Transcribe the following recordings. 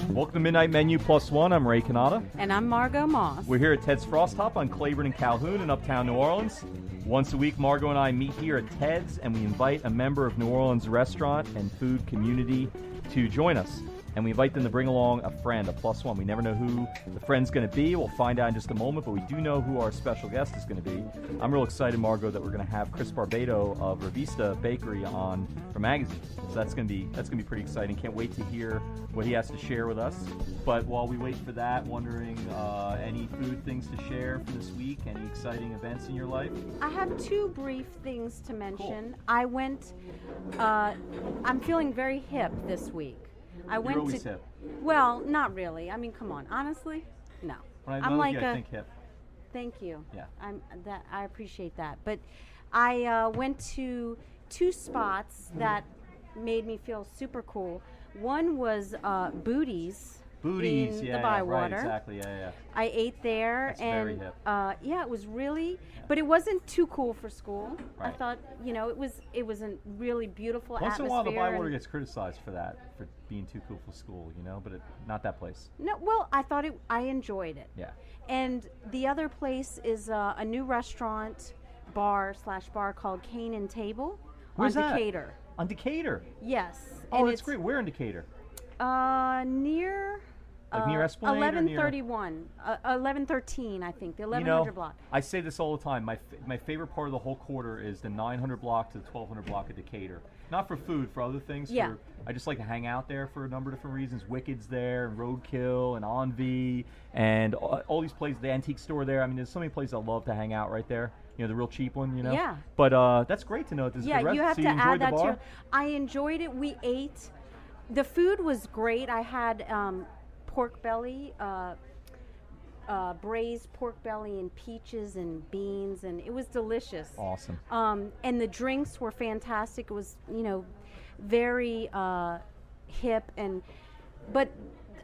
Welcome to Midnight Menu Plus One. I'm Ray Canada. And I'm Margo Moss. We're here at Ted's Frostop on Claiborne and Calhoun in Uptown New Orleans. Once a week, Margo and I meet here at Ted's, and we invite a member of New Orleans restaurant and food community to join us. And we invite them to bring along a friend, a plus one. We never know who the friend's going to be. We'll find out in just a moment, but we do know who our special guest is going to be. I'm real excited, Margo, that we're going to have Ms Barbato of Rivista Bakery on for magazine. So that's going to be pretty exciting. Can't wait to hear what he has to share with us. But while we wait for that, wondering any food things to share for this week? Any exciting events in your life? I have two brief things to mention. Cool. I'm feeling very hip this week. You're always hip. Well, not really. I mean, come on. Honestly, no. When I know you, I think hip. Thank you. Yeah. I appreciate that. But I went to two spots that made me feel super cool. One was Booties. Booties, in yeah, the Bywater. Right, exactly, yeah. I ate there. That's and very hip. Yeah, it was really, but it wasn't too cool for school. Right. I thought, it was a really beautiful Once atmosphere. in a while, the Bywater gets criticized for that, for being too cool for school, but not that place. No, well, I enjoyed it. Yeah. And the other place is a new restaurant, bar called Cane and Table. Where's on that? Decatur. On Decatur? Yes. Oh, and that's great. Where in Decatur? Near. Like near Esplanade 1131, 1113, I think, the 1100 block. I say this all the time. My favorite part of the whole quarter is the 900 block to the 1200 block of Decatur. Not for food, for other things. Yeah. I just like to hang out there for a number of different reasons. Wicked's there, and Roadkill, and Envy, and all these places. The antique store there. I mean, there's so many places I love to hang out right there. The real cheap one. Yeah. But that's great to know. This Yeah, is the you have so to you add that the bar? to. I enjoyed it. We ate. The food was great. I had pork belly, braised pork belly and peaches and beans, and it was delicious. Awesome. And the drinks were fantastic. It was, very hip, but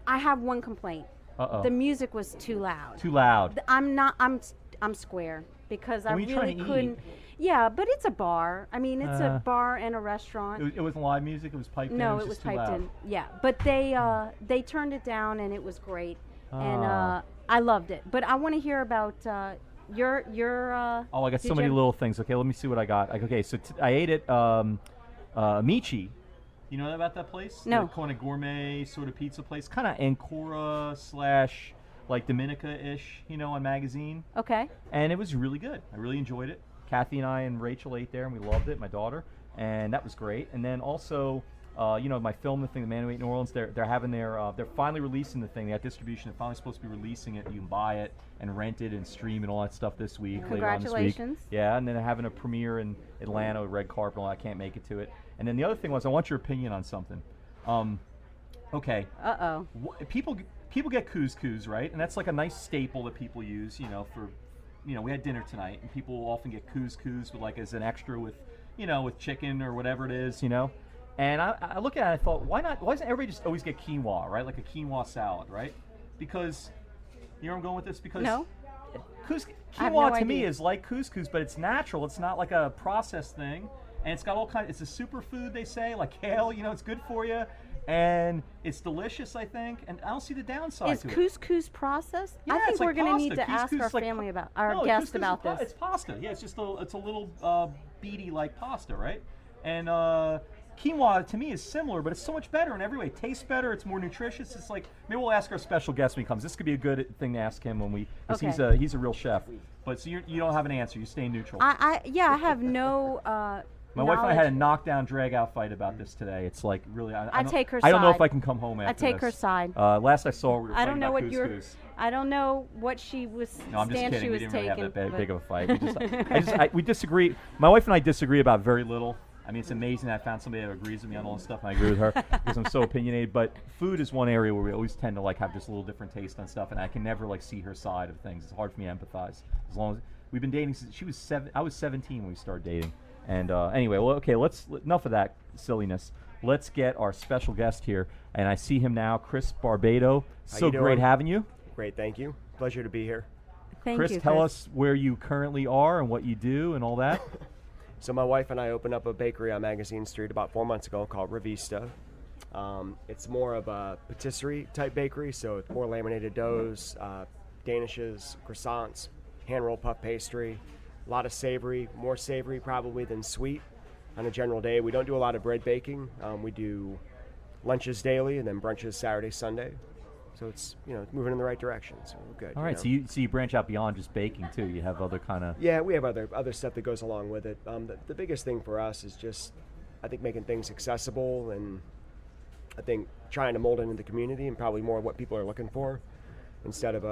I have one complaint. Uh-oh. The music was too loud. Too loud. I'm square because I really couldn't. Yeah, but it's a bar. I mean, it's a bar and a restaurant. It wasn't live music. It was piped in. No, it was just piped too loud. in. Yeah, but they turned it down and it was great, and I loved it. But I want to hear about your. I got so many little things. Okay, let me see what I got. Okay, so I ate at Amici. You know about that place? No. The kind of gourmet sort of pizza place, kind of Ancora / like Dominica-ish, on Magazine. Okay. And it was really good. I really enjoyed it. Kathy and I and Rachel ate there, and we loved it. My daughter, and that was great. And then also, my film, the thing, the Man Who Ate New Orleans. They're having they're finally releasing the thing. They got distribution. They're finally supposed to be releasing it. You can buy it and rent it and stream and all that stuff this week. Later on this week. Congratulations. Yeah, and then they're having a premiere in Atlanta with red carpet. And all that. I can't make it to it. And then the other thing was, I want your opinion on something. Okay. Uh-oh. People get couscous, right? And that's like a nice staple that people use, for. We had dinner tonight, and people often get couscous with as an extra with chicken or whatever it is, And I look at it and I thought, why doesn't everybody just always get quinoa, right? Like a quinoa salad, right? Because, you know where I'm going with this? Because No. Quinoa to me is like couscous, but it's natural. It's not like a processed thing. And it's got all kinds, it's a superfood, they say, like kale, it's good for you. And it's delicious, I think, and I don't see the downside to it. Is couscous processed? Yeah, I think we're going to need to Couscous ask our family about our guest about this. It's pasta. Yeah, it's a little beady like pasta, right? And quinoa to me is similar, but it's so much better in every way. It tastes better. It's more nutritious. It's like maybe we'll ask our special guest when he comes. This could be a good thing to ask him when we. Because he's a real chef. But so you don't have an answer. You stay neutral. I have no. My wife and I had a knockdown, drag-out fight about this today. It's like really. I take her I don't know side. if I can come home after this. I take her side. Last I saw her, we were I don't fighting know about what couscous. I don't know what she was. No, I'm just stance kidding. She We was didn't really taking, have that big of a fight. We disagree. My wife and I disagree about very little. I mean, it's amazing that I found somebody that agrees with me on all this stuff, and I agree with her because I'm so opinionated. But food is one area where we always tend to have just a little different taste on stuff, and I can never see her side of things. It's hard for me to empathize. As long as we've been dating since she was 7. I was 17 when we started dating. And anyway, well, okay, enough of that silliness. Let's get our special guest here, and I see him now, Ms Barbato. So great having you. Great, thank you. Pleasure to be here. Thank Chris, you, tell Chris. us where you currently are and what you do and all that. So my wife and I opened up a bakery on Magazine Street about 4 months ago called Rivista. It's more of a patisserie type bakery, so it's more laminated doughs, danishes, croissants, hand-rolled puff pastry, a lot of savory, more savory probably than sweet on a general day. We don't do a lot of bread baking. We do lunches daily and then brunches Saturday, Sunday. So it's, it's moving in the right direction, so we're good. All right, so you branch out beyond just baking too. You have other kind of... Yeah, we have other stuff that goes along with it. The biggest thing for us is just, I think, making things accessible, and I think trying to mold it into the community and probably more what people are looking for. Instead of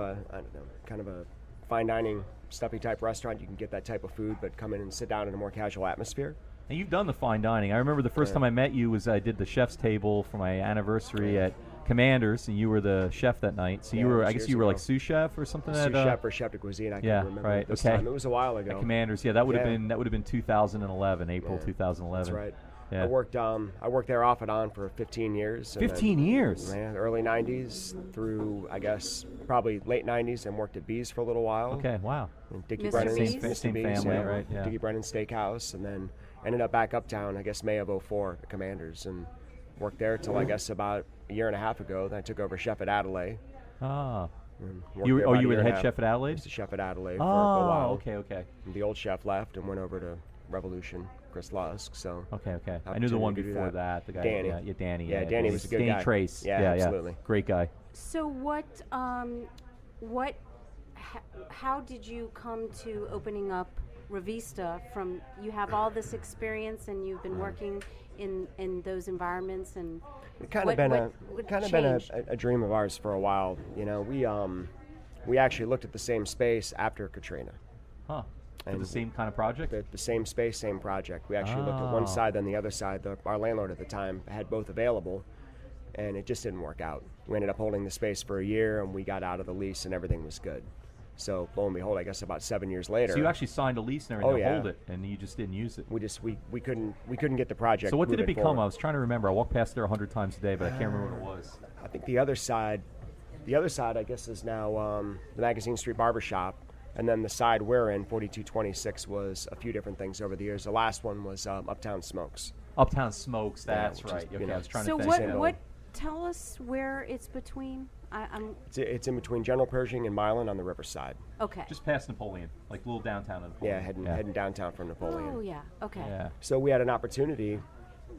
kind of a fine dining, stuffy type restaurant, you can get that type of food, but come in and sit down in a more casual atmosphere. And you've done the fine dining. I remember the first time I met you was I did the chef's table for my anniversary at Commanders, and you were the chef that night. So you were, I guess you were like sous chef or something. Sous chef or chef de cuisine. I can't remember. Right. This Okay. time. It was a while ago. At Commanders, that would have been 2011, April 2011. That's right. Yeah. I worked there off and on for 15 years. 15 years. Man, early 90s through, I guess, probably late 90s, and worked at Bees for a little while. Okay. Wow. And Dickie Mr. Brennan's, Bees? Mr. Same Bees, family, right? Yeah. Dickie Brennan's Steakhouse, and then ended up back uptown, I guess, May of '04 at Commanders, and worked there till I guess about a year and a half ago. Then I took over chef at Adelaide. Ah. You were the head chef at I Adelaide? was the chef at Adelaide for a while. Okay. And the old chef left and went over to Revolution, Chris Lusk. So Okay. I knew the one opportunity to do before that. that. The guy, Danny. Danny. Yeah, Danny was a good Danny guy. Trace. Yeah, absolutely. Great guy. So how did you come to opening up Rivista? From you have all this experience and you've been working in those environments, and It kind of been a dream of ours for a while. We actually looked at the same space after Katrina. Huh. For And the same kind of project? The same space, same project. We actually looked at one side, then the other side. Our landlord at the time had both available, and it just didn't work out. We ended up holding the space for a year, and we got out of the lease, and everything was good. So lo and behold, I guess about 7 years later. So you actually signed a lease and everything to yeah. hold it, and you just didn't use it. We couldn't get the project. So what did it moving become? forward. I was trying to remember. I walked past there 100 times a day, but I can't remember what it was. I think the other side, I guess, is now the Magazine Street Barbershop, and then the side we're in, 4226, was a few different things over the years. The last one was Uptown Smokes. Uptown Smokes. That's which is, right. Okay, I was trying so to think. what? Tell us where it's between. I'm It's in between General Pershing and Milan on the riverside. okay. Just past Napoleon, like little downtown of Napoleon. Yeah, heading downtown from Napoleon. Oh yeah. Okay. Yeah. So we had an opportunity,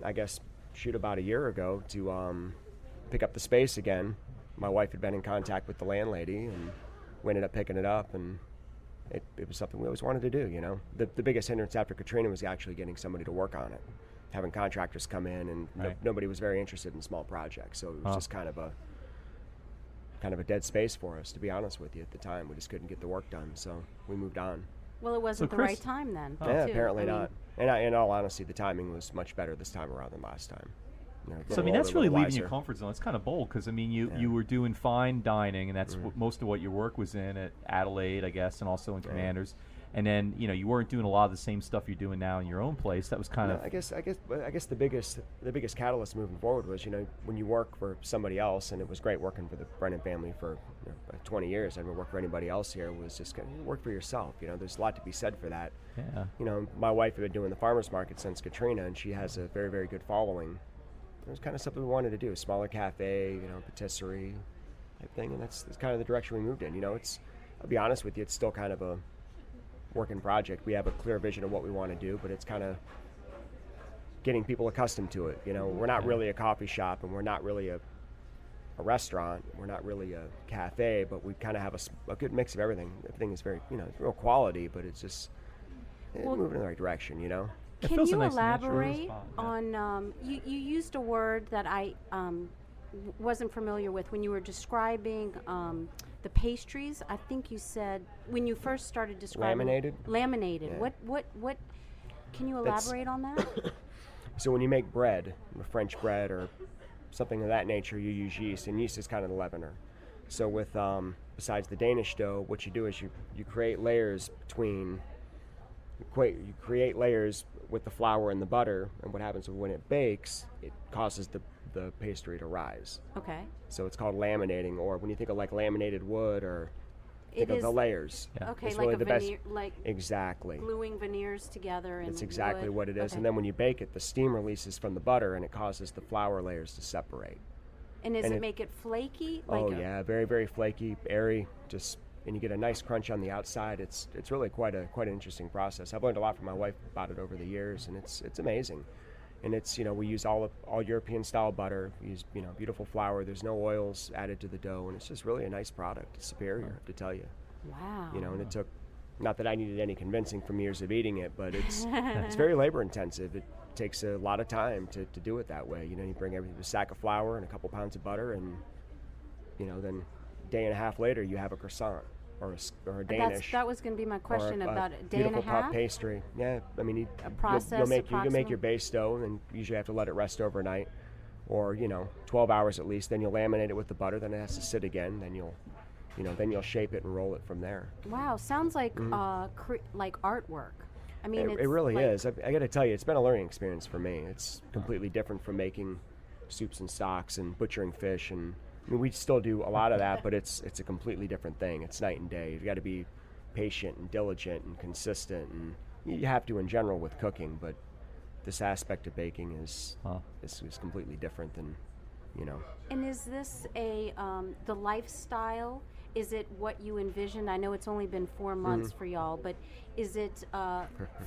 I guess, about a year ago to pick up the space again. My wife had been in contact with the landlady, and we ended up picking it up, and it was something we always wanted to do. The biggest hindrance after Katrina was actually getting somebody to work on it, having contractors come in, and nobody was very interested in small projects, so it was just kind of a dead space for us, to be honest with you. At the time, we just couldn't get the work done, so we moved on. Well, it wasn't So the Chris- right time then. Yeah, too. apparently I mean, not. And in all honesty, the timing was much better this time around than last time. So that's really leaving your your comfort zone. It's kind of bold because you were doing fine dining, and that's most of what your work was in at Adelaide, I guess, and also in Commanders. And then you weren't doing a lot of the same stuff you're doing now in your own place. That was kind of. I guess the biggest catalyst moving forward was when you work for somebody else, and it was great working for the Brennan family for 20 years. I never worked for anybody else here. Was just work for yourself. There's a lot to be said for that. Yeah. My wife had been doing the farmers market since Katrina, and she has a very, very good following. It was kind of something we wanted to do, a smaller cafe, patisserie type thing, and that's kind of the direction we moved in. I'll be honest with you, it's still kind of a working project. We have a clear vision of what we want to do, but it's kind of getting people accustomed to it. We're not really a coffee shop, and we're not really a restaurant. We're not really a cafe, but we kind of have a good mix of everything. Everything is very, it's real quality, but it's just moving in the right direction, It Can feels a you nice natural elaborate spot, yeah. on? You used a word that I wasn't familiar with when you were describing the pastries. I think you said when you first started describing Laminated. Yeah. What? Can you That's- elaborate on that? So when you make bread, French bread or something of that nature, you use yeast, and yeast is kind of the leavener. So with besides the Danish dough, what you do is you create layers you create layers with the flour and the butter, and what happens is when it bakes, it causes the pastry to rise. Okay. So it's called laminating, or when you think of like laminated wood or Think of the layers. Yeah. Okay, it's like really a the veneer, best. like exactly. gluing veneers together. And that's exactly wood. what it is. Okay. And then when you bake it, the steam releases from the butter, and it causes the flour layers to separate. And does it make it flaky? Oh yeah, very, very flaky, airy. And you get a nice crunch on the outside. It's really quite an interesting process. I've learned a lot from my wife about it over the years, and it's amazing. And it's, we use all European style butter. We use, beautiful flour. There's no oils added to the dough, and it's just really a nice product. It's superior, I have to tell you. Wow. And it took, not that I needed any convincing from years of eating it, but it's very labor intensive. It takes a lot of time to do it that way. You bring a sack of flour and a couple pounds of butter, and then a day and a half later you have a croissant or a Danish. That was going to be my question about a day and a beautiful half. puff pastry. Yeah, I mean, you'll make your base dough, and you usually have to let it rest overnight, or 12 hours at least. Then you'll laminate it with the butter. Then it has to sit again. Then you'll shape it and roll it from there. Wow, sounds like like artwork. I mean, it really is. I got to tell you, it's been a learning experience for me. It's completely different from making soups and stocks and butchering fish, and we still do a lot of that, but it's a completely different thing. It's night and day. You've got to be patient and diligent and consistent, and you have to in general with cooking, but this aspect of baking is completely different than, And is this the lifestyle? Is it what you envisioned? I know it's only been 4 months for y'all, but is it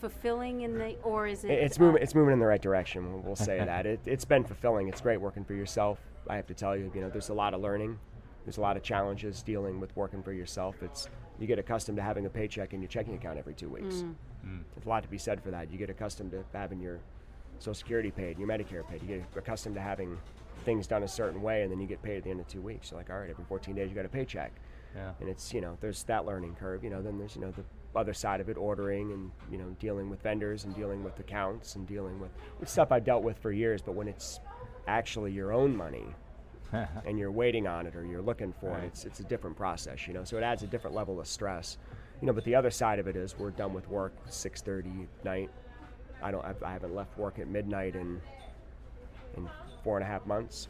fulfilling or is it? It's moving in the right direction. We'll say that. It's been fulfilling. It's great working for yourself. I have to tell you, there's a lot of learning. There's a lot of challenges dealing with working for yourself. You get accustomed to having a paycheck in your checking account every 2 weeks. There's a lot to be said for that. You get accustomed to having your Social Security paid, your Medicare paid. You get accustomed to having things done a certain way, and then you get paid at the end of 2 weeks. You're like, all right, every 14 days you got a paycheck. Yeah. And it's, there's that learning curve. Then there's, the other side of it, ordering and, dealing with vendors and dealing with accounts and dealing with stuff I've dealt with for years. But when it's actually your own money and you're waiting on it or you're looking for it, it's a different process, So it adds a different level of stress. But the other side of it is we're done with work 6:30 at night. I haven't left work at midnight in 4 months.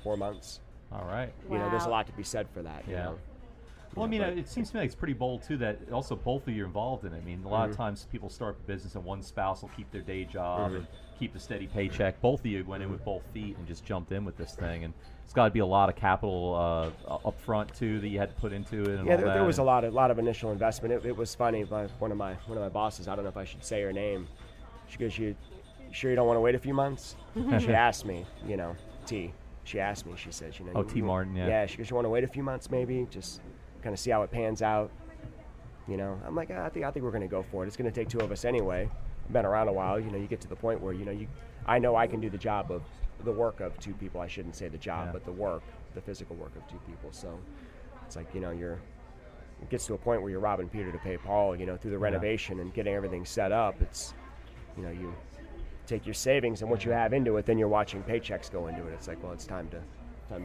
All right. There's a lot to be said for that. Yeah. Well, it seems to me like it's pretty bold, too, that also both of you are involved in it. I mean, a lot of times people start a business and one spouse will keep their day job and keep the steady paycheck. Both of you went in with both feet and just jumped in with this thing. And it's got to be a lot of capital up front, too, that you had to put into it. And there was a lot of initial investment. It was funny. One of my bosses, I don't know if I should say her name, she goes, you sure you don't want to wait a few months? She asked me, T. She asked me, she said, T. Martin, yeah. Yeah, she goes, you want to wait a few months maybe? Just kind of see how it pans out. I'm like, I think we're going to go for it. It's going to take two of us anyway. I've been around a while. You get to the point where, I know I can do the job of the work of two people. I shouldn't say the job, but the physical work of two people. So it's like, it gets to a point where you're robbing Peter to pay Paul, through the renovation and getting everything set up. It's, you take your savings and what you have into it, then you're watching paychecks go into it. It's like, well, it's time to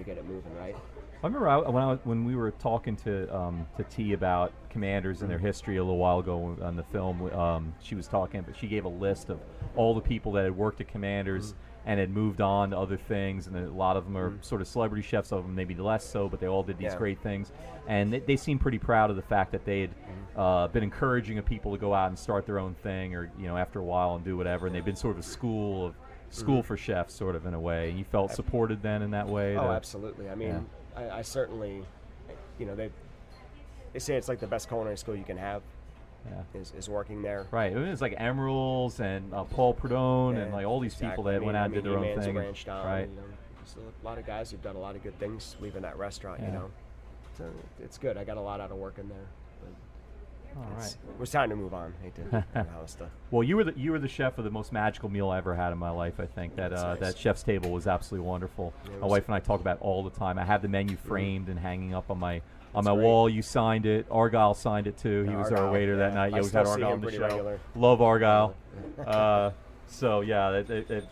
get it moving, right? I remember when we were talking to T about Commanders and their history a little while ago on the film. She was talking, but she gave a list of all the people that had worked at Commanders and had moved on to other things, and a lot of them are sort of celebrity chefs. Some of them maybe less so, but they all did these great things. And they seemed pretty proud of the fact that they had been encouraging of people to go out and start their own thing, or after a while and do whatever. And they've been sort of a school for chefs, sort of in a way. And you felt supported then in that way. Oh, absolutely. I mean. I certainly, they say it's like the best culinary school you can have. Is working there. Right. It's like Emeralds and Paul Prudhomme and like all these people that went out and did their own thing. Branched out, right. There's a lot of guys who've done a lot of good things leaving that restaurant. So it's good. I got a lot out of working there. All right. It was time to move on. Hate to Well, you were the chef of the most magical meal I ever had in my life. I think that nice. That chef's table was absolutely wonderful. My wife and I talk about it all the time. I have the menu framed and hanging up on my wall. You signed it. Argyle signed it too. He was our waiter that night. We've had Argyle on the show. Regular. Love Argyle. So yeah,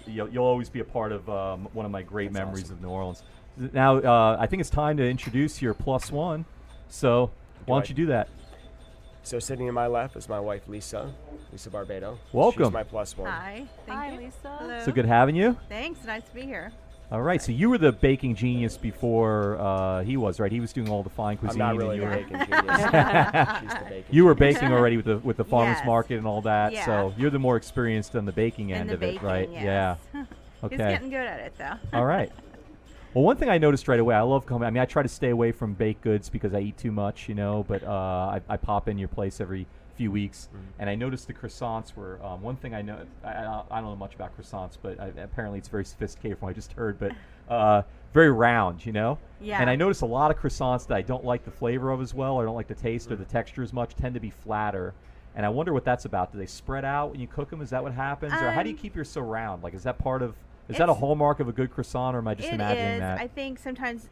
you'll always be a part of one of my great memories of New Orleans. Now I think it's time to introduce your plus one. So why don't you do that? So sitting to my left is my wife, Lisa Barbato. Welcome. She's my plus one. Hi. Thank you. Lisa. Hello. So good having you. Thanks. Nice to be here. All right, so you were the baking genius before he was, right? He was doing all the fine cuisine. I'm not really and the baking genius. She's the baking you were genius. baking already with the farmers Yes. market and all that, Yeah. so you're the more experienced on the baking In end the of it, baking, right? yes. Yeah. He's Okay. getting good at it, though. All right. Well, one thing I noticed right away, I love coming. I mean, I try to stay away from baked goods because I eat too much, but I pop in your place every few weeks, and I noticed the croissants were one thing I know. I don't know much about croissants, but apparently it's very sophisticated from what I just heard, but very round, Yeah. And I noticed a lot of croissants that I don't like the flavor of as well, or I don't like the taste or the texture as much, tend to be flatter. And I wonder what that's about. Do they spread out when you cook them? Is that what happens? Or how do you keep yours so round? Like, is that part of... Is that a hallmark of a good croissant, or am I just imagining that? It is. I think sometimes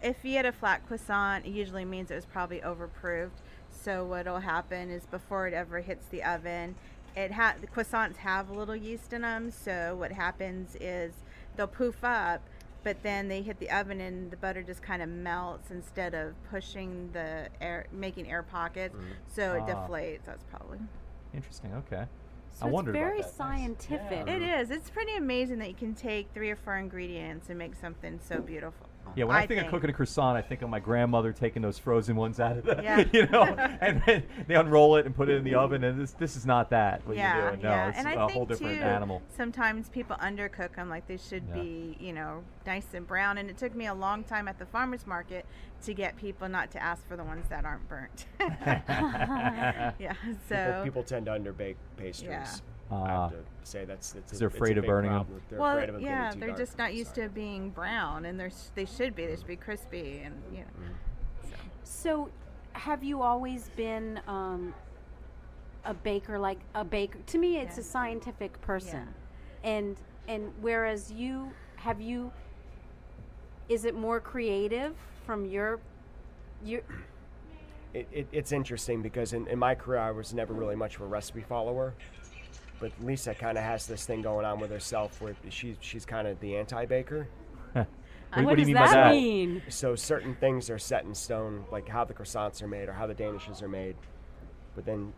if you get a flat croissant, it usually means it was probably overproofed. So what'll happen is before it ever hits the oven, the croissants have a little yeast in them. So what happens is they'll poof up, but then they hit the oven and the butter just kind of melts instead of pushing the air, making air pockets. So it deflates. That's probably Interesting. Okay. So I it's wondered very about that. scientific. Yeah. It is. It's pretty amazing that you can take 3 or 4 ingredients and make something so beautiful. Yeah, when I think of cooking a croissant, I think of my grandmother taking those frozen ones out of the, and then they unroll it and put it in the oven, and this is not that, what you're doing. No, it's and I a think whole different too, animal. Sometimes people undercook them, like they should be, nice and brown. And it took me a long time at the farmer's market to get people not to ask for the ones that aren't burnt. So People tend to underbake pastries. Yeah. I have to say that's They're afraid of burning them. They're well, afraid of them yeah, getting too they're dark. just not used to being brown, and they should be. They should be crispy, and So, have you always been a baker? Like a baker, to me, it's a scientific person, and whereas you have you, is it more creative from your? It's interesting because in my career I was never really much of a recipe follower, but Lisa kind of has this thing going on with herself where she's kind of the anti-baker. What do you does mean by that that? mean? So certain things are set in stone, like how the croissants are made or how the danishes are made, but then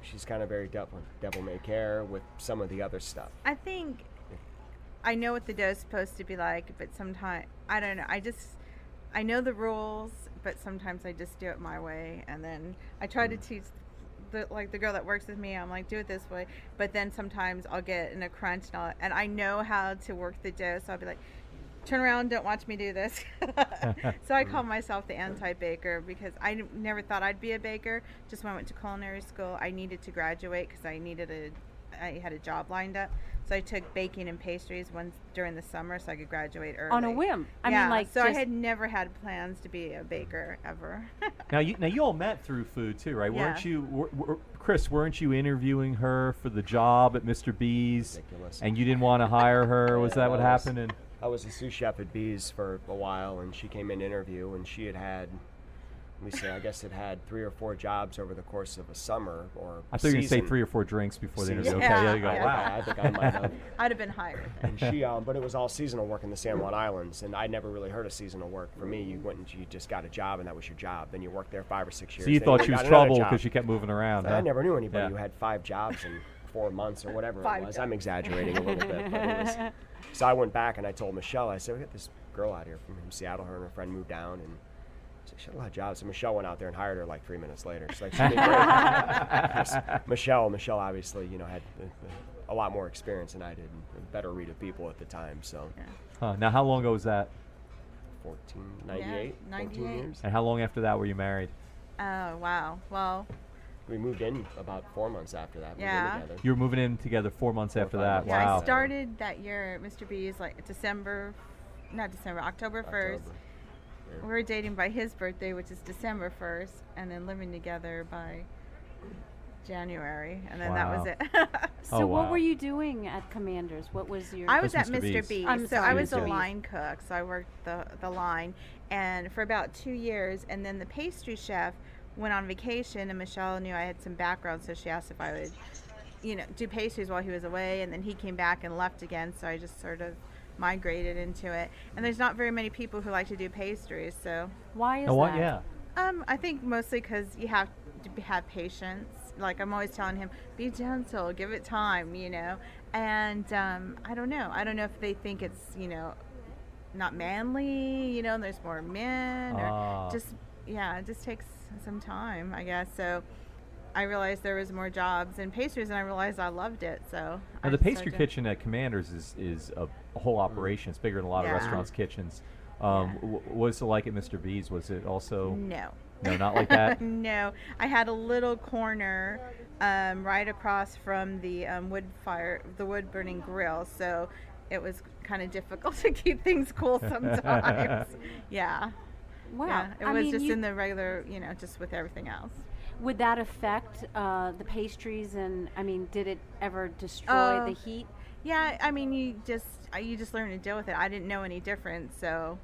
she's kind of very devil may care with some of the other stuff. I think I know what the dough is supposed to be like, but sometimes I don't know. I know the rules, but sometimes I just do it my way, and then I try to teach the girl that works with me. I'm like, do it this way, but then sometimes I'll get in a crunch, and I know how to work the dough, so I'll be like, turn around, don't watch me do this. So I call myself the anti-baker because I never thought I'd be a baker. Just when I went to culinary school, I needed to graduate because I had a job lined up. So I took baking and pastries during the summer so I could graduate early. On a whim. I had never had plans to be a baker ever. Now you all met through food too, right? Yeah. Weren't you, Chris? Weren't you interviewing her for the job at Mr. B's? Ridiculous. And you didn't want to hire her? Was that what happened? And I was a sous chef at B's for a while, and she came in to interview, and she had I guess it had 3 or 4 jobs over the course of a summer or I thought you were going to say season. 3 or 4 drinks before the interview. Season. Okay, Yeah. there you go. Yeah. Wow. I think I might have. I'd have been hired. And she, but it was all seasonal work in the San Juan Islands, and I never really heard of seasonal work. For me, you went and you just got a job, and that was your job. Then you worked there 5 or 6 years. So you then thought you she was got another trouble job. because she kept moving around. I huh? never knew anybody Yeah. who had 5 jobs in 4 months or whatever 5 it was. jobs. I'm exaggerating a little bit. But it was, so I went back and I told Michelle, I said, we got this girl out here from Seattle. Her and her friend moved down, and she had a lot of jobs. So Michelle went out there and hired her like 3 minutes later. She's like, she did great. Michelle obviously, had a lot more experience than I did, and a better read of people at the time. So Huh. Now, how long ago was that? 98, 14 years. And how long after that were you married? Oh, wow. Well, We moved in about 4 months after that. We Yeah. lived together. You were moving in together 4 months after that. Yeah, yeah, Wow. I started that year at Mr. B's like October 1st. We were dating by his birthday, which is December 1st, and then living together by January, and then that was it. So Oh, what wow. were you doing at Commander's? What was your... I was That's at Mr. Mr. B's. B's, I'm so sorry, I was Mr. a B's. line cook, so I worked the line, and for about 2 years, and then the pastry chef went on vacation, and Michelle knew I had some background, so she asked if I would, do pastries while he was away, and then he came back and left again, so I just sort of migrated into it. And there's not very many people who like to do pastries, so Why is Oh, what? that? Yeah. I think mostly because you have to have patience. Like I'm always telling him, be gentle, give it time, And I don't know. I don't know if they think it's, not manly, you know, and there's more men, or just, it just takes some time, I guess. So I realized there was more jobs in pastries, and I realized I loved it. So now the pastry kitchen at Commander's is a whole operation. It's bigger than a lot of restaurants' kitchens. What was it like at Mr. B's? Was it also? No, not like that. No, I had a little corner right across from the wood burning grill, so it was kind of difficult to keep things cool sometimes. Yeah. Wow. Yeah, it was just in the regular, just with everything else. Would that affect the pastries? And I mean, did it ever destroy the heat? Yeah, I mean, you just learn to deal with it. I didn't know any different, so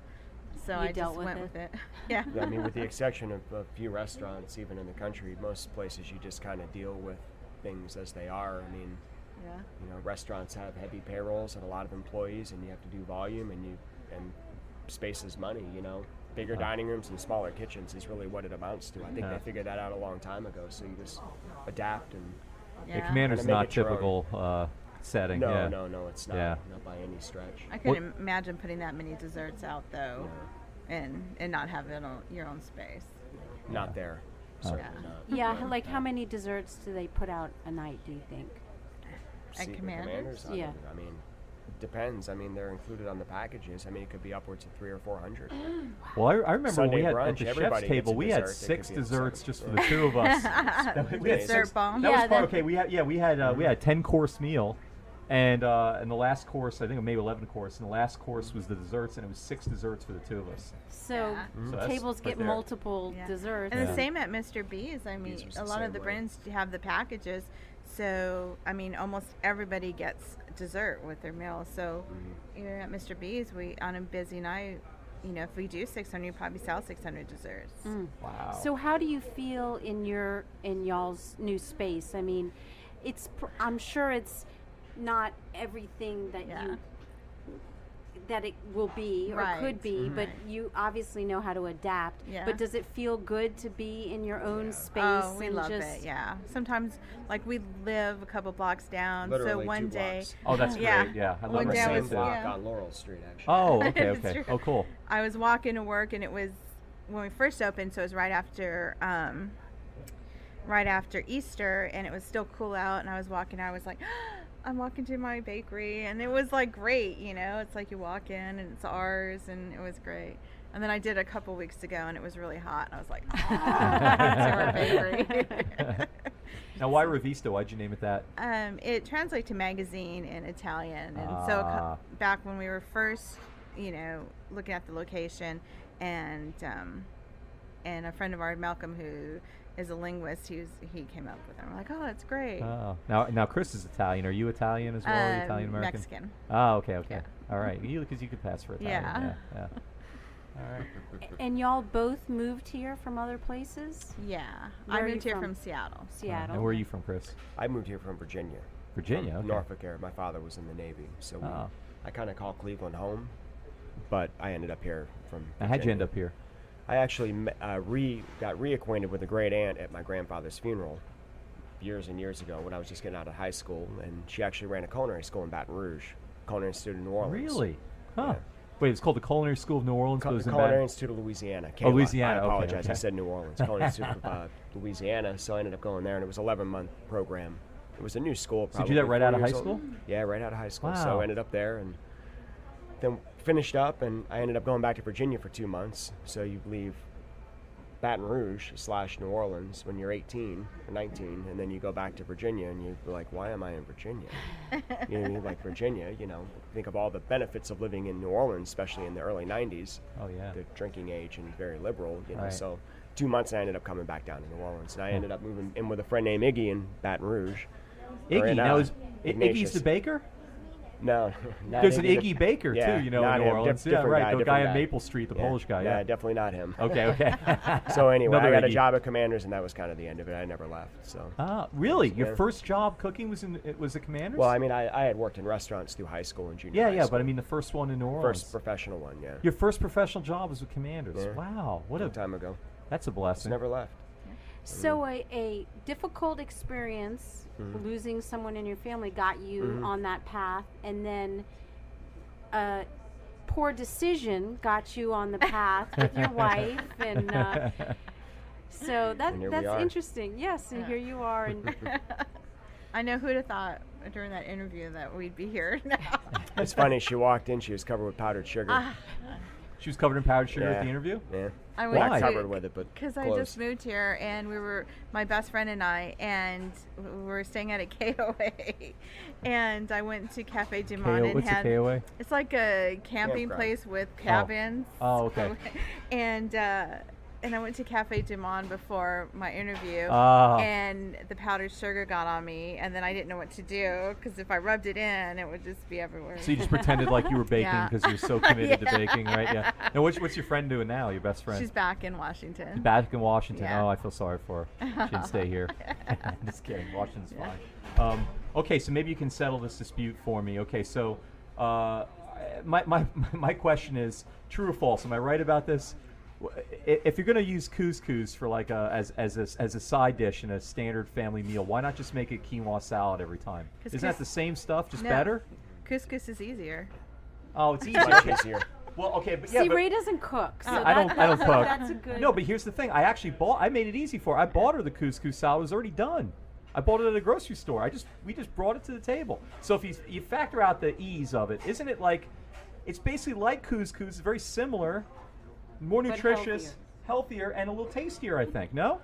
I just went with it. Yeah. I mean, with the exception of a few restaurants, even in the country, most places you just kind of deal with things as they are. I mean, restaurants have heavy payrolls and a lot of employees, and you have to do volume, and space is money. Bigger dining rooms and smaller kitchens is really what it amounts to. I think they figured that out a long time ago. So you just adapt and. Yeah, Commander's not typical setting. No, it's not. Yeah. Not by any stretch. I couldn't imagine putting that many desserts out though, and not having your own space. Not there. Certainly not. Yeah, like how many desserts do they put out a night? Do you think? At Commander's? Yeah. I mean, depends. I mean, they're included on the packages. I mean, it could be upwards of 300 or 400. Well, I remember Sunday when we had brunch, at the chef's table, we had 6 desserts just for the two of us. Dessert bomb. That was part, okay. We had a 10-course meal, and the last course, I think maybe 11 course, and the last course was the desserts, and it was 6 desserts for the two of us. So tables get multiple desserts. And the same at Mr. B's. I mean, a lot of the brands have the packages. So, I mean, almost everybody gets dessert with their meal. So, at Mr. B's, on a busy night, if we do 600, you probably sell 600 desserts. Wow. So, how do you feel in y'all's new space? I mean, I'm sure it's not everything that that it will be or could be, but you obviously know how to adapt. Yeah. But does it feel good to be in your own space? Oh, we love it. Yeah. Sometimes, like, we live a couple blocks down, literally so one 2 day. blocks. Oh, that's great. Yeah, I love one day the same block on Laurel Street, actually. Oh, okay. Oh, cool. I was walking to work, and it was when we first opened, so it was right after Easter, and it was still cool out, and I was walking. I was like, I'm walking to my bakery, and it was like great, it's like you walk in and it's ours, and it was great. And then I did a couple weeks ago, and it was really hot, and I was like, to our bakery. Now, why Rivista? Why'd you name it that? It translates to magazine in Italian, and so back when we were first, looking at the location, and a friend of ours, Malcolm, who is a linguist, he came up with it. We're like, oh, that's great. Oh, now Chris is Italian. Are you Italian as well? Italian American? Mexican. Oh, okay. Yeah. All right, because you could pass for Italian. Yeah. All right. And y'all both moved here from other places? Yeah, I moved here from Seattle. Seattle. And where are you from, Chris? I moved here from Virginia. Virginia, from okay. Norfolk area. My father was in the Navy, so I kind of call Cleveland home, but I ended up here from Virginia. Now, how'd you end up here? I actually got reacquainted with a great aunt at my grandfather's funeral years and years ago when I was just getting out of high school, and she actually ran a culinary school in Baton Rouge, Culinary Institute of New Orleans. Really? Huh. Yeah. Wait, it's called the Culinary School of New Orleans? Culinary Institute of Louisiana. Oh, Louisiana. I apologize. Okay. I said New Orleans. Culinary Institute of Louisiana. So I ended up going there, and it was an 11-month program. It was a new school. So you did that right out of high school? Yeah, right out of high school. Wow. So I ended up there, and then finished up, and I ended up going back to Virginia for 2 months. So you leave Baton Rouge / New Orleans when you're 18 or 19, and then you go back to Virginia, and you're like, why am I in Virginia? You like Virginia, think of all the benefits of living in New Orleans, especially in the early 90s. Oh, yeah. The drinking age and very liberal, Right. So 2 months, I ended up coming back down to New Orleans, and I ended up moving in with a friend named Iggy in Baton Rouge. Iggy? Now, is Iggy's the baker? No. There's an Iggy Baker, too, in New Orleans. Different The guy on guy. Maple Street, the Polish guy. Yeah, definitely not him. Okay. So anyway, Another I got a Iggy. job at Commander's, and that was kind of the end of it. I never left. So. Really? Yeah. Your first job cooking was at Commander's? Well, I mean, I had worked in restaurants through high school and junior high school. but I mean the first one in New Orleans. First professional one, yeah. Your first professional job was with Commander's. Yeah. Wow, what Long time ago. That's a Just blessing. never left. So a difficult experience, losing someone in your family, got you on that path, and then a poor decision got you on the path with your wife, and so that's interesting. Yes, and here you are. And I know who'd have thought during that interview that we'd be here now. It's funny. She walked in. She was covered with powdered sugar. She was covered in powdered sugar at the interview? Yeah. I Not covered with it, but because I just moved here, and we were my best friend and I, and we were staying at a KOA, and I went to Cafe du Monde and what's had a KOA? It's like a camping place with cabins. Oh, okay. And I went to Cafe du Monde before my interview, and the powdered sugar got on me, and then I didn't know what to do because if I rubbed it in, it would just be everywhere. So you just pretended like you were baking because you're so committed to baking, right? Yeah. Now, what's your friend doing now? Your best friend? She's back in Washington. Back in Washington. Yeah. Oh, I feel sorry for her. She didn't stay here. Just kidding. Washington's fine. Okay, so maybe you can settle this dispute for me. Okay, so my question is, true or false? Am I right about this? If you're going to use couscous for like as a side dish in a standard family meal, why not just make a quinoa salad every time? Isn't that the same stuff, just better? Couscous is easier. Oh, it's easier. much easier. Well, okay, but See, Ray doesn't cook. So I don't cook. That's a good. No, but here's the thing. I made it easy for her. I bought her the couscous salad. It was already done. I bought it at a grocery store. We just brought it to the table. So if you factor out the ease of it, isn't it like it's basically like couscous, it's very similar. More nutritious, healthier, and a little tastier, I think. No?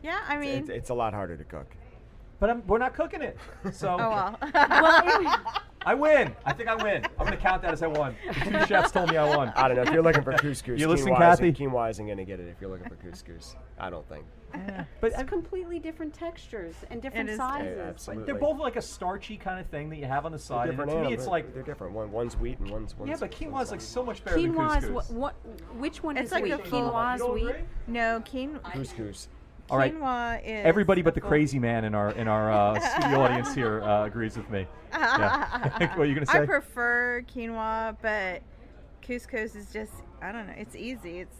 Yeah, I mean... It's a lot harder to cook. But we're not cooking it. So well, I win. I think I win. I'm going to count that as I won. The 2 chefs told me I won. I don't know. If you're looking for couscous, You listening, Kathy? quinoa isn't going to get it if you're looking for couscous. I don't think. But it's completely different textures and different sizes. Yeah, absolutely. They're both like a starchy kind of thing that you have on the side. Different and to me, it's like they're different. One's wheat and one's yeah, but quinoa is like so much better than Quinoa couscous. is which one It's is like wheat? a full- Quinoa is wheat. no, quinoa. couscous. All right. Quinoa is... Everybody but the crazy man in our studio audience here agrees with me. Yeah. What are you going to say? I prefer quinoa, but couscous is just, I don't know, it's easy. It's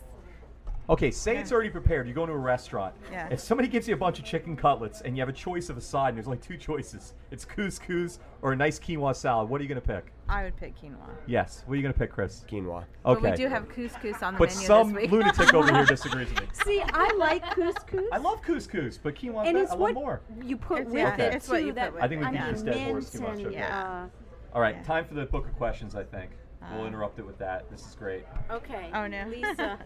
Okay, say it's already prepared. You go into a restaurant. Yeah. If somebody gives you a bunch of chicken cutlets and you have a choice of a side, and there's only 2 choices, it's couscous or a nice quinoa salad. What are you going to pick? I would pick quinoa. Yes. What are you going to pick, Chris? Quinoa. Okay. But we do have couscous on the But menu some this week. lunatic over here disagrees with me. See, I like couscous. I love couscous, but quinoa and I it's love what more. you put It's- with yeah, it it's too. what you that put with I think we it. beat Yeah. this dead horse mint too much. and, Yeah. All right, Yeah. time for the book of questions, I think. We'll interrupt it with that. This is great. Okay. Oh, no. Lisa.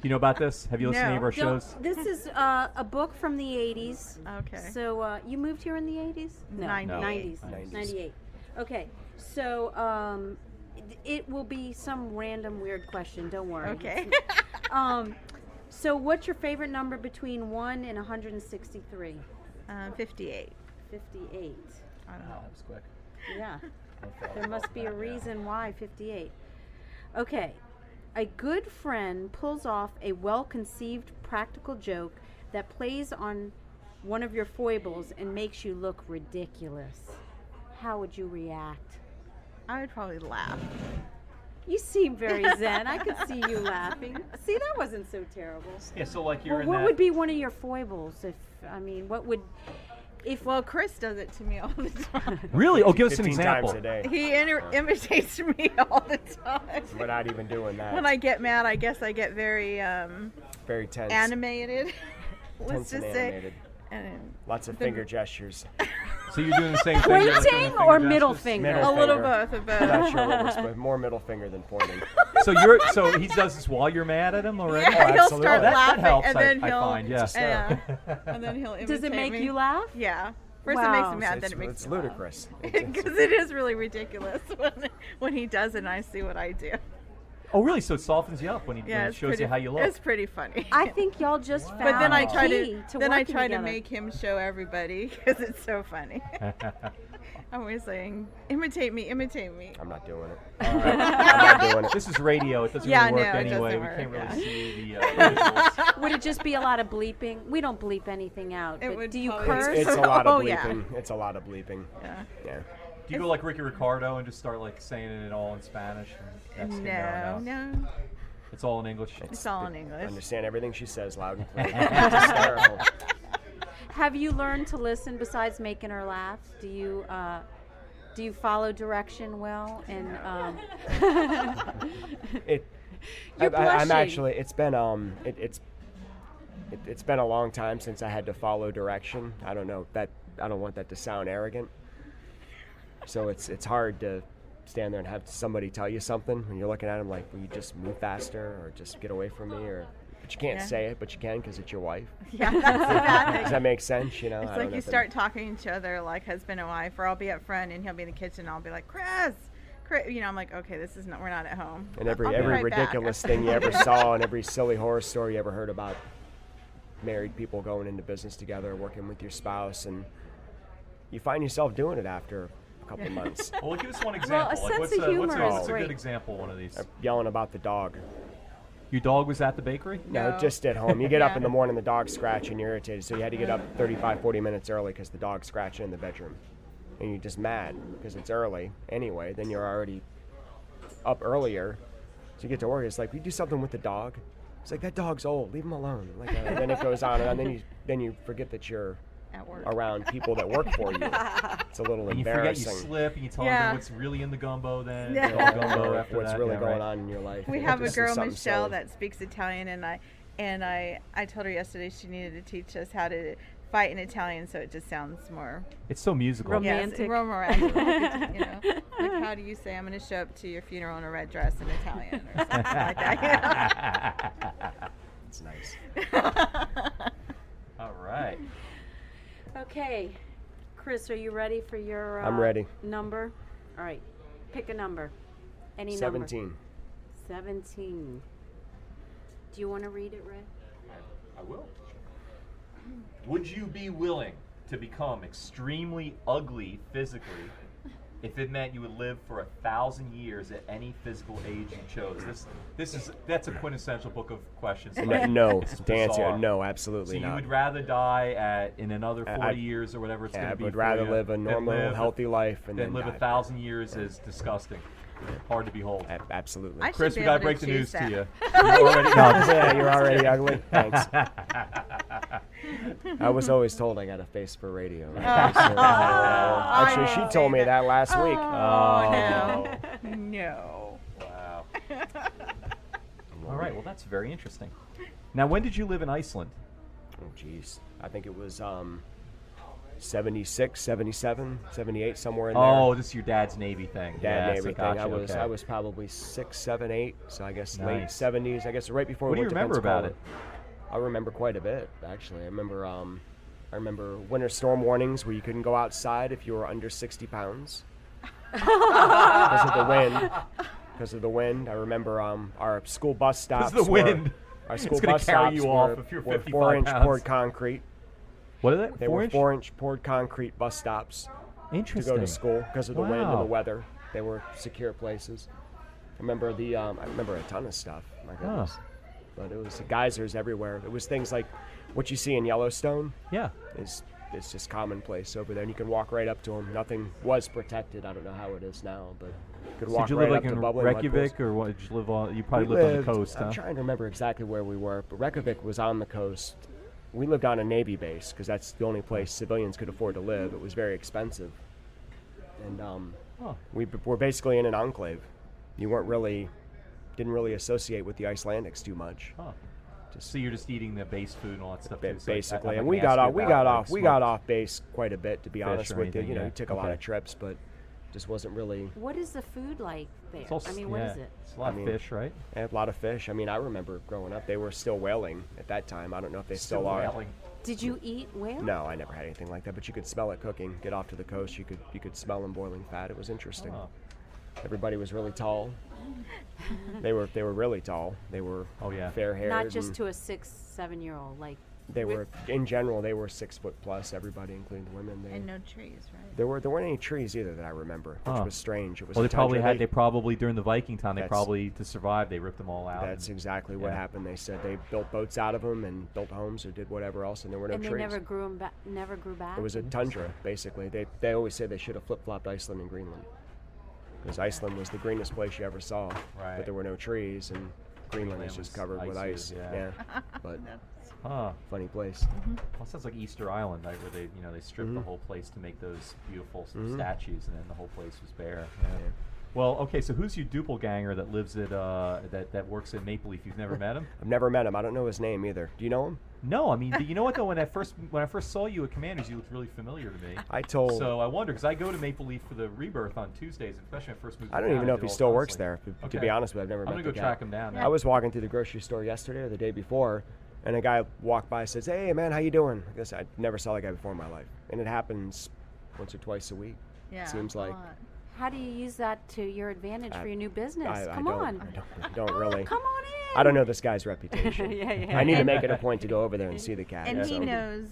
You know about this? Have you listened to any of our Don't- shows? This is a book from the 80s. Okay. So you moved here in the 80s? No. 98. 90s. 98. Okay. So it will be some random weird question. Don't worry. Okay. So what's your favorite number between 1 and 163? 58. 58. I don't know. That was quick. Yeah. There must be a reason why 58. Okay. A good friend pulls off a well-conceived practical joke that plays on one of your foibles and makes you look ridiculous. How would you react? I would probably laugh. You seem very zen. I could see you laughing. See, that wasn't so terrible. Yeah, so like you're Well, in what that. would be one of your foibles? What would... Well, Chris does it to me all the time. Really? Oh, give us an 15 example. times a day. He imitates me all the time. We're not even doing that. When I get mad, I guess I get very Very tense. animated. Let's Tense and just say. animated. And Lots of finger gestures. So you're doing the same thing. you're like doing Pointing the or finger middle gestures? finger? Middle a little finger. both of I'm not both. sure what we're supposed more middle finger than pointing. So he does this while you're mad at him already? Yeah, he'll absolutely. start Oh, that laughing, helps, and then I he'll. find, yes. Yeah. And then he'll imitate Does it make me. you laugh? Yeah. First Wow. it makes me mad, then It's it makes it's me laugh. ludicrous. Because it is really ridiculous when he does it and I see what I do. Oh, really? So it softens you up when he Yeah, shows you how you look. It's pretty funny. I think y'all just found But then I the try key to then I working try to together. make him show everybody because it's so funny. I'm always saying, imitate me, imitate me. I'm not doing it. I'm not doing it. This is radio. It doesn't Yeah, really work no, it anyway. doesn't We work, can't really yeah. see the visuals. Would it just be a lot of bleeping? We don't bleep anything out. It But would do you probably- curse? It's a lot of Oh, yeah. bleeping. It's a lot of bleeping. Yeah. Yeah. Do you go like Ricky Ricardo and just start like saying it all in Spanish? And that's No. It's all in English. It's all in English. Understand everything she says loud and clear. It's hysterical. Have you learned to listen besides making her laugh? Do you Do you follow direction well? And I'm actually. It's been it's been a long time since I had to follow direction. I don't know that. I don't want that to sound arrogant. So it's hard to stand there and have somebody tell you something when you're looking at them like, will you just move faster or just get away from me? But you can't say it, but you can because it's your wife. Yeah, that's the bad thing. Does that make sense? You know, it's like you start talking to each other like husband and wife, or I'll be up front and he'll be in the kitchen and I'll be like, Chris, you know, I'm like, okay, this is not, we're not at home. And every ridiculous thing you ever saw and every silly horror story you ever heard about married people going into business together, working with your spouse, and you find yourself doing it after a couple of months. Well, give us one example. Well, a sense of humor what's is a great. good example, one of these? Yelling about the dog. Your dog was at the bakery? No, just at home. You get up in the morning, the dog's scratching, you're irritated. So you had to get up 35, 40 minutes early because the dog's scratching in the bedroom. And you're just mad because it's early anyway. Then you're already up earlier. So you get to work. It's like, we do something with the dog. It's like, that dog's old. Leave him alone. Like, and then it goes on, and then you forget that you're At work. around people that work for you. It's a little and embarrassing. You forget, you slip, and you tell them what's really in the gumbo then. Yeah. It's all gumbo after what's that. really going on in your life. We It have a just is girl, something Michelle, silly. that speaks Italian, and I told her yesterday she needed to teach us how to fight in Italian, so it just sounds more It's so musical. Romantic. Yes, more romantic. You know, like how do you say I'm going to show up to your funeral in a red dress in Italian or something like that? It's nice. All right. Okay, Chris, are you ready for your I'm ready. number? All right, pick a number. Any 17. number. 17. Do you want to read it, Ray? I will. Would you be willing to become extremely ugly physically if it meant you would live for 1,000 years at any physical age you chose? That's a quintessential book of questions. No, It's to answer, bizarre. no, absolutely So not. you would rather die in another 40 years or whatever it's going I to be. would for rather you live a than normal, healthy life and than then live die. 1,000 years is disgusting. Hard to behold. Absolutely. I should Chris, be we gotta able to break the news choose to that. you. You're already Yeah, you're already ugly. Thanks. I was always told I got a face for radio. Actually, she told me that last week. Oh, no. Wow. All right. Well, that's very interesting. Now, when did you live in Iceland? Oh, jeez. I think it was 76, 77, 78, somewhere in there. Oh, this is your dad's Navy thing. Dad Yes, Navy thing. gotcha, I was probably 6, 7, 8. So I guess late Nice. 70s. I guess right before What do we you went to remember about Pensacola. I remember quite a bit, actually. I remember winter storm warnings where you couldn't go outside if you were under 60 pounds because of the wind. Because of the wind. I remember our school bus stops. Because of the wind. Our school It's gonna bus carry stops you off if you're were 55 4-inch pounds. poured concrete. What are they? They were 4-inch poured concrete bus stops to Interesting. go to school because of the wind and Wow. the weather. They were secure places. I remember a ton of stuff. My goodness. But it was geysers everywhere. It was things like what you see in Yellowstone. Yeah. It's just commonplace over there, and you can walk right up to them. Nothing was protected. I don't know how it is now, but you could So walk did you right live up like to in bubbling mud pools. Reykjavik, or what? Did you live on? You probably We lived on the coast, I'm huh? trying to remember exactly where we were, but Reykjavik was on the coast. We lived on a Navy base because that's the only place civilians could afford to live. It was very expensive, and we were basically in an enclave. You didn't really associate with the Icelandics too much. Huh. So you're just eating the base food and all that stuff. too. So Basically, I and can we ask got you off. We about, got like, off. We got smoked off base quite a bit, to be fish honest or with you. anything, You know, yeah. we took a lot Okay. of trips, but just wasn't really. What is the food like there? It's all I mean, what is it? It's a lot of fish, right? A lot of fish. I mean, I remember growing up, they were still whaling at that time. I don't know if they still are. whaling. Did you eat whale? No, I never had anything like that. But you could smell it cooking. Get off to the coast, you could smell them boiling fat. It was interesting. Oh. Everybody was really tall. They were really tall. They were fair haired. Not just to a 6, 7-year-old. Like They were, in general, they were 6 foot plus. Everybody, including the women. And no trees, right? There weren't any trees either that I remember, which was strange. It was Well, a tundra. they probably during the Viking time, That's- to survive, they ripped them all out. That's exactly what happened. They said they built boats out of them and built homes or did whatever else, and there were no and trees. they never grew back. It was a tundra, basically. They always say they should have flip-flopped Iceland and Greenland, because Iceland was the greenest place you ever saw, Right. but there were no trees, and Greenland is just covered with icy, ice. yeah. But Funny place. Well, it sounds like Easter Island, right, where they stripped the whole place to make those beautiful statues, and then the whole place was bare. Yeah. Well, okay, so who's your doppelganger that lives at that works at Maple Leaf? You've never met him? I've never met him. I don't know his name either. Do you know him? No, I mean, you know what though? When I first saw you at Commanders, you looked really familiar to me. So I wonder, because I go to Maple Leaf for the Rebirth on Tuesdays, especially when I first moved. I don't even know if he still works there. To be honest with you, I've never met the guy. I'm gonna go track him down. I was walking through the grocery store yesterday or the day before, and a guy walked by and says, "Hey man, how you doing?" I guess I never saw that guy before in my life, and it happens once or twice a week. Yeah, seems like. How do you use that to your advantage for your new business? Come on. I don't really. Come on in. I don't know this guy's reputation. Yeah. I need to make it a point to go over there and see the cat. And he knows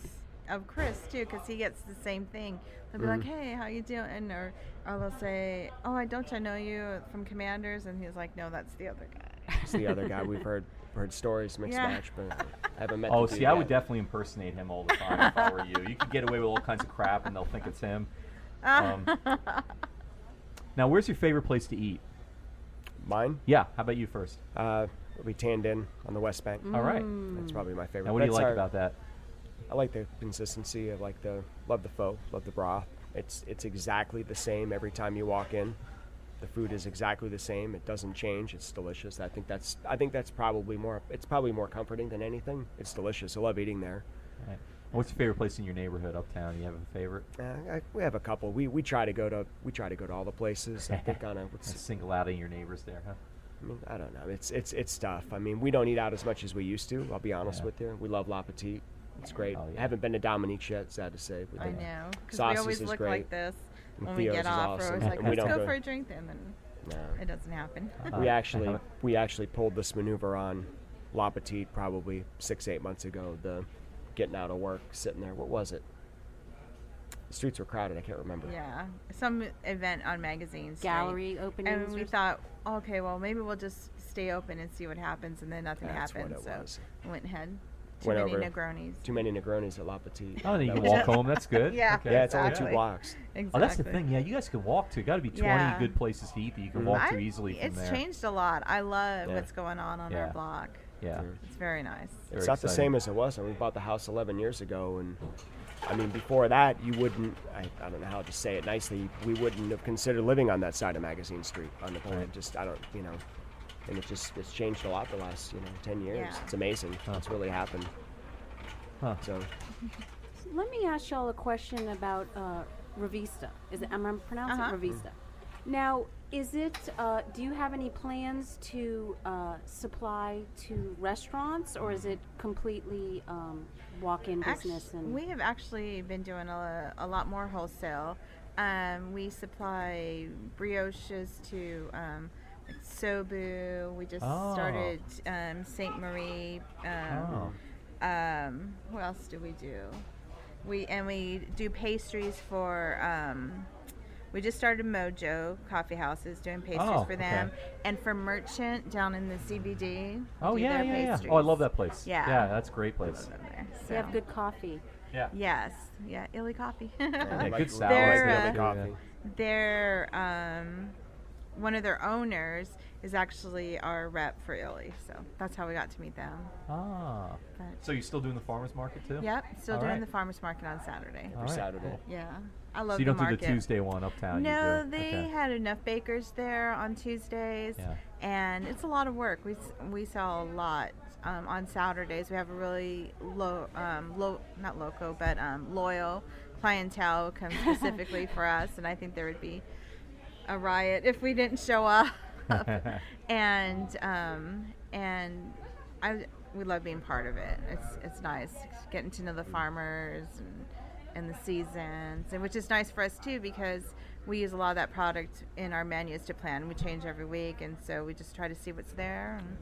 of Chris too, because he gets the same thing. They'll be like, "Hey, how you doing?" Or they'll say, "Oh, I know you from Commanders," and he's like, "No, that's the other guy." It's the other guy. We've heard stories, mixed match, but I haven't met. Oh, see, I would definitely impersonate him all the time if I were you. You could get away with all kinds of crap, and they'll think it's him. Now, where's your favorite place to eat? Mine? Yeah. How about you first? We tanned in on the West Bank. All right. That's probably my favorite. Now, what do you like about that? I like the consistency. I love the pho, love the broth. It's exactly the same every time you walk in. The food is exactly the same. It doesn't change. It's delicious. I think that's probably more. It's probably more comforting than anything. It's delicious. I love eating there. Right. What's your favorite place in your neighborhood uptown? Do you have a favorite? We have a couple. We try to go to all the places. I think single out of your neighbors there, huh? I mean, I don't know. It's tough. I mean, we don't eat out as much as we used to. I'll be honest with you. We love La Petite. It's great. I haven't been to Dominique's yet. Sad to say. I know, because we always look great. Like this And when Theo's we get off. awesome. We're always like, we let's go for a drink then. And it doesn't happen. We actually pulled this maneuver on La Petite probably 6-8 months ago. The getting out of work, sitting there. What was it? The streets were crowded. I can't remember. Yeah, some event on Magazine Street. Gallery opening. And we thought, okay, well, maybe we'll just stay open and see what happens, and then nothing happened. So we went ahead. Too many Negronis at La Petite. Oh, then you can walk home. That's good. Yeah, okay. Yeah, it's only 2 blocks. Exactly. Oh, that's the thing. Yeah, you guys can walk to. Got to be 20 good places to eat that you can walk to easily from there. It's changed a lot. I love what's going on our block. Yeah. It's very nice. It's not the same as it was. We bought the house 11 years ago, and I mean, before that, you wouldn't, I don't know how to say it nicely, we wouldn't have considered living on that side of Magazine Street on the point. And it's changed a lot the last, 10 years. Yeah. It's amazing. It's really happened. Huh. So. Let me ask y'all a question about Rivista. Am I pronouncing it Rivista? Now, is it, do you have any plans to supply to restaurants, or is it completely walk-in business? We have actually been doing a lot more wholesale. We supply brioches to Sobu. We just started Saint Marie. What else do we do? We do pastries for. We just started Mojo Coffee Houses doing pastries for them, and for Merchant down in the CBD. Oh yeah. Oh, I love that place. Yeah, that's a great place. They have good coffee. Yeah. Yes. Yeah, Illy Coffee. Good salad. Coffee. They're one of their owners is actually our rep for Illy, so that's how we got to meet them. So you're still doing the farmers market too? Yep, still doing the farmers market on Saturday. Every Saturday. Cool. Yeah, I love the market. So you don't do the Tuesday one uptown? No, they had enough bakers there on Tuesdays, and it's a lot of work. We sell a lot on Saturdays. We have a really loyal clientele who comes specifically for us, and I think there would be a riot if we didn't show up. We love being part of it. It's nice getting to know the farmers and the seasons, and which is nice for us too, because we use a lot of that product in our menus to plan. We change every week, and so we just try to see what's there and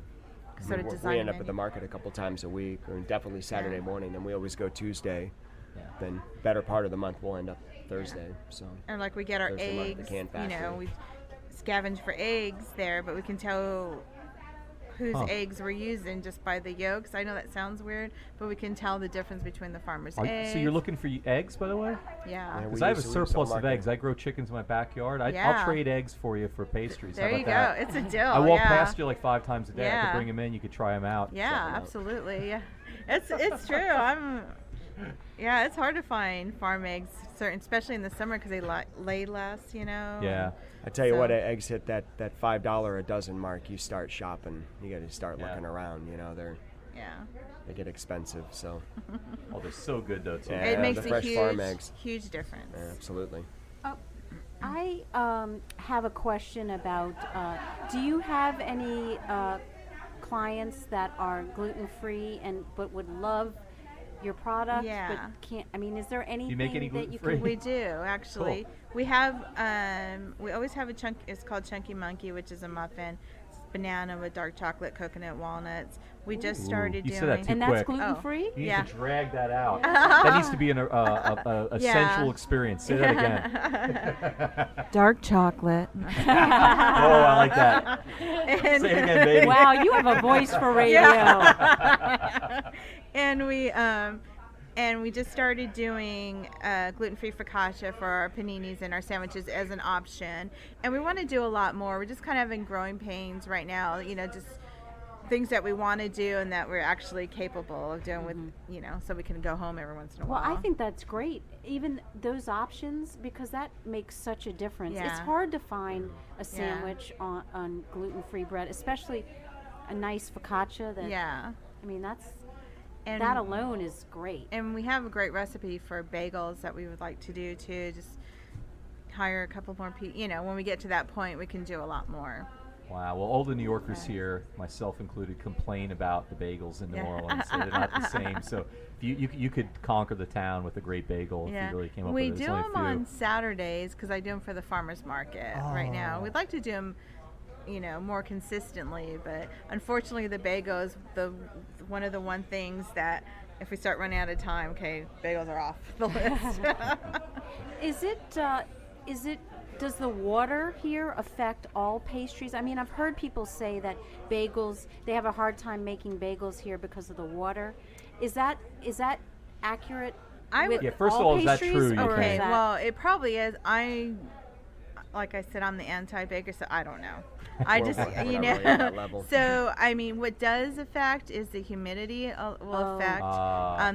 sort of design. We end up at the market a couple times a week, or definitely Saturday morning. Then we always go Tuesday. Then better part of the month we'll end up Thursday. So. And like we get our Thursday eggs, we scavenge for eggs there, but we can tell whose eggs we're using just by the yolks. I know that sounds weird, but we can tell the difference between the farmer's eggs. So you're looking for eggs, by the way? Yeah. Because I have a surplus of eggs. I grow chickens in my backyard. I'll trade eggs for you for pastries. There you go. That? It's a deal. I walk past you like 5 times a day. I could bring them in. You could try them out. Yeah, absolutely. Yeah. It's true. Yeah, it's hard to find farm eggs, especially in the summer because they lay less, Yeah. I tell you what, eggs hit that $5 a dozen mark. You start shopping. You got to start looking around. They get expensive. So. Oh, they're so good though too. Yeah, it makes the a fresh farm eggs. huge difference. Yeah, absolutely. I have a question about. Do you have any clients that are gluten-free but would love your product, but can't? I mean, is there anything you make any that you gluten-free? can? We do actually. Cool. We have. We always have a chunk. It's called Chunky Monkey, which is a muffin. It's banana with dark chocolate, coconut, walnuts. We just started you doing. said that too And quick. that's gluten-free? You need to drag that out. That needs to be a sensual experience. Say that again. Dark chocolate. Oh, I like that. Say it again, baby. Wow, you have a voice for radio. And we just started doing gluten-free focaccia for our paninis and our sandwiches as an option. And we want to do a lot more. We're just kind of in growing pains right now, just things that we want to do and that we're actually capable of doing with, so we can go home every once in a while. Well, I think that's great. Even those options, because that makes such a difference. Yeah. It's hard to find a sandwich on gluten-free bread, especially a nice focaccia. I mean, that alone is great. And we have a great recipe for bagels that we would like to do too. Just hire a couple more people. When we get to that point, we can do a lot more. Wow. Well, all the New Yorkers here, myself included, complain about the bagels in New Orleans. So they're not the same. So you could conquer the town with a great bagel if you really came up with it. We do them on Saturdays because I do them for the farmers market right now. We'd like to do them more consistently, but unfortunately the bagel is one of the things that if we start running out of time, bagels are off the list. Does the water here affect all pastries? I mean, I've heard people say that bagels, they have a hard time making bagels here because of the water. Is that accurate? First of all, is that true? Okay, well, it probably is. Like I said, I'm the anti-baker, so I don't know. I just, So, I mean, what does affect is the humidity will affect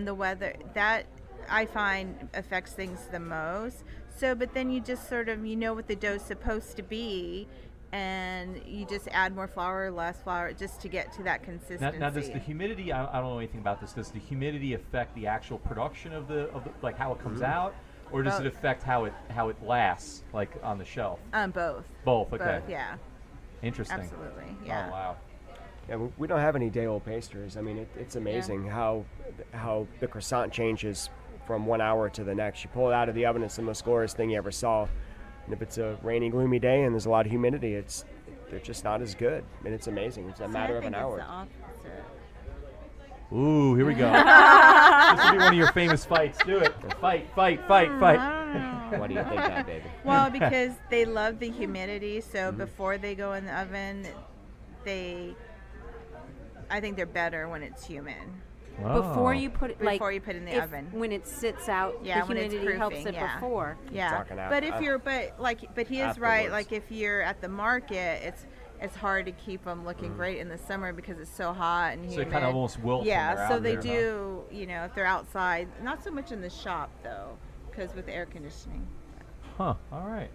the weather. That, I find, affects things the most. So, but then you just sort of, what the dough's supposed to be, and you just add more flour or less flour just to get to that consistency. Now does the humidity, I don't know anything about this, does the humidity affect the actual production of the like how it comes out? Or does it affect how it lasts, like on the shelf? Both. Both, okay. Both, yeah. Interesting. Absolutely, yeah. Oh, wow. Yeah, we don't have any day-old pastries. I mean, it's amazing how the croissant changes from 1 hour to the next. You pull it out of the oven, it's the most glorious thing you ever saw. And if it's a rainy, gloomy day and there's a lot of humidity, they're just not as good. And it's amazing. It's a matter of an hour. It's the opposite. Ooh, here we go. This will be one of your famous fights. Do it. Fight. I don't know. What do you think of that, baby? Well, because they love the humidity, so before they go in the oven, I think they're better when it's humid. Oh. Before you put it, Before you put it in the oven. When it sits out, Yeah, the when it's humidity helps proofing, it yeah. before. Yeah, talking but he is right. afterwards. Like if you're at the market, it's hard to keep them looking great in the summer because it's so hot and humid. So it kind of almost wilts when they're Yeah, so out they there, do. If they're outside, not so much in the shop though, because with the air conditioning. Huh. All right.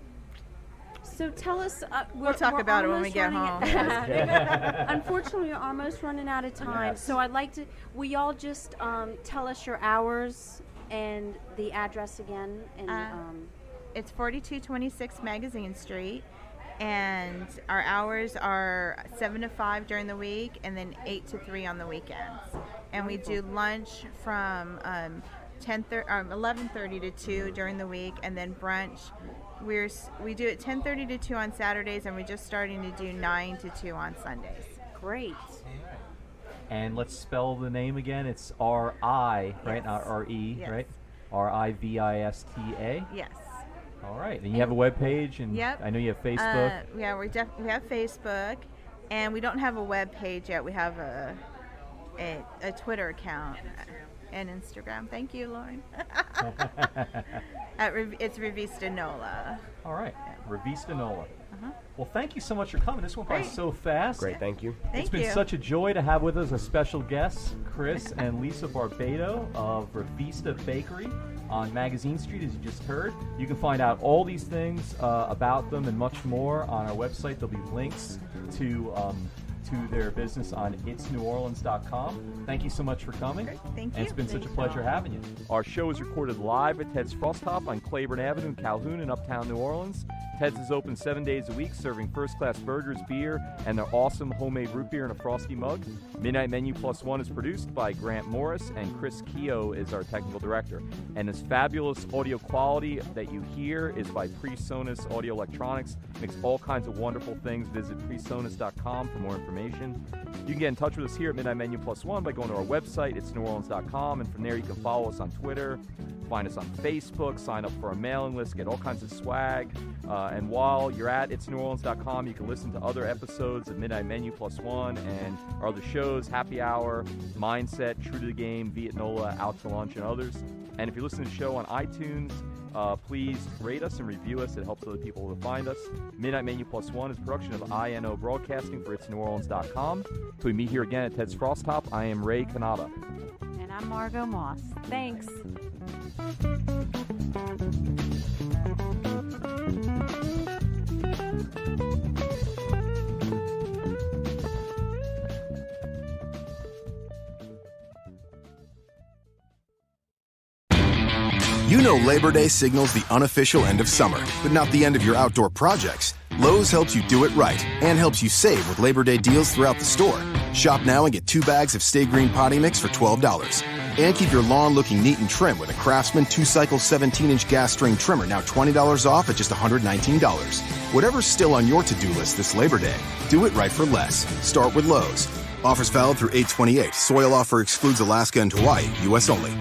So tell us. We'll talk about it when we get home. Unfortunately, we're almost running out of time. Yes. So I'd like to. Will y'all just tell us your hours and the address again? And It's 4226 Magazine Street, and our hours are 7 to 5 during the week, and then 8 to 3 on the weekends. And we do lunch from 11:30 to 2 during the week, and then brunch. We do it 10:30 to 2 on Saturdays, and we're just starting to do 9 to 2 on Sundays. great. And let's spell the name again. It's R-I, right? Yes. Not R-E, Yes. right? R-I-V-I-S-T-A. Yes. All right. And you have a web page, and Yep. I know you have Facebook. Yeah, we have Facebook, and we don't have a web page yet. We have a Twitter account and Instagram. Thank you, Lauren. It's Rivista Nola. All right. Rivista Nola. Uh-huh. Well, thank you so much for coming. This went by so fast. Great, thank you. It's been such a joy to have with us a special guest, Chris and Lisa Barbato of Rivista Bakery on Magazine Street, as you just heard. You can find out all these things about them and much more on our website. There'll be links to their business on itsneworleans.com. Thank you so much for coming. Great. Thank you. And it's been such a pleasure having you. Our show is recorded live at Ted's Frostop on Claiborne Avenue in Calhoun in Uptown New Orleans. Ted's is open 7 days a week, serving first-class burgers, beer, and their awesome homemade root beer in a frosty mug. Midnight Menu Plus One is produced by Grant Morris, and Chris Keogh is our technical director. And this fabulous audio quality that you hear is by PreSonus Audio Electronics. Makes all kinds of wonderful things. Visit presonus.com for more information. You can get in touch with us here at Midnight Menu Plus One by going to our website, itsneworleans.com, and from there you can follow us on Twitter, find us on Facebook, sign up for our mailing list, get all kinds of swag. And while you're at itsneworleans.com, you can listen to other episodes of Midnight Menu Plus One and our other shows, Happy Hour, Mindset, True to the Game, Vietnola, Out to Lunch, and others. And if you're listening to the show on iTunes, please rate us and review us. It helps other people to find us. Midnight Menu Plus One is a production of INO Broadcasting for itsneworleans.com. So we meet here again at Ted's Frostop. I am Ray Canada. And I'm Margo Moss. Thanks. You know Labor Day signals the unofficial end of summer, but not the end of your outdoor projects. Lowe's helps you do it right and helps you save with Labor Day deals throughout the store. Shop now and get 2 bags of Stay Green potting mix for $12. And keep your lawn looking neat and trim with a Craftsman 2-cycle 17-inch gas string trimmer, now $20 off at just $119. Whatever's still on your to-do list this Labor Day, do it right for less. Start with Lowe's. Offers valid through 8/28. Soil offer excludes Alaska and Hawaii, U.S. only.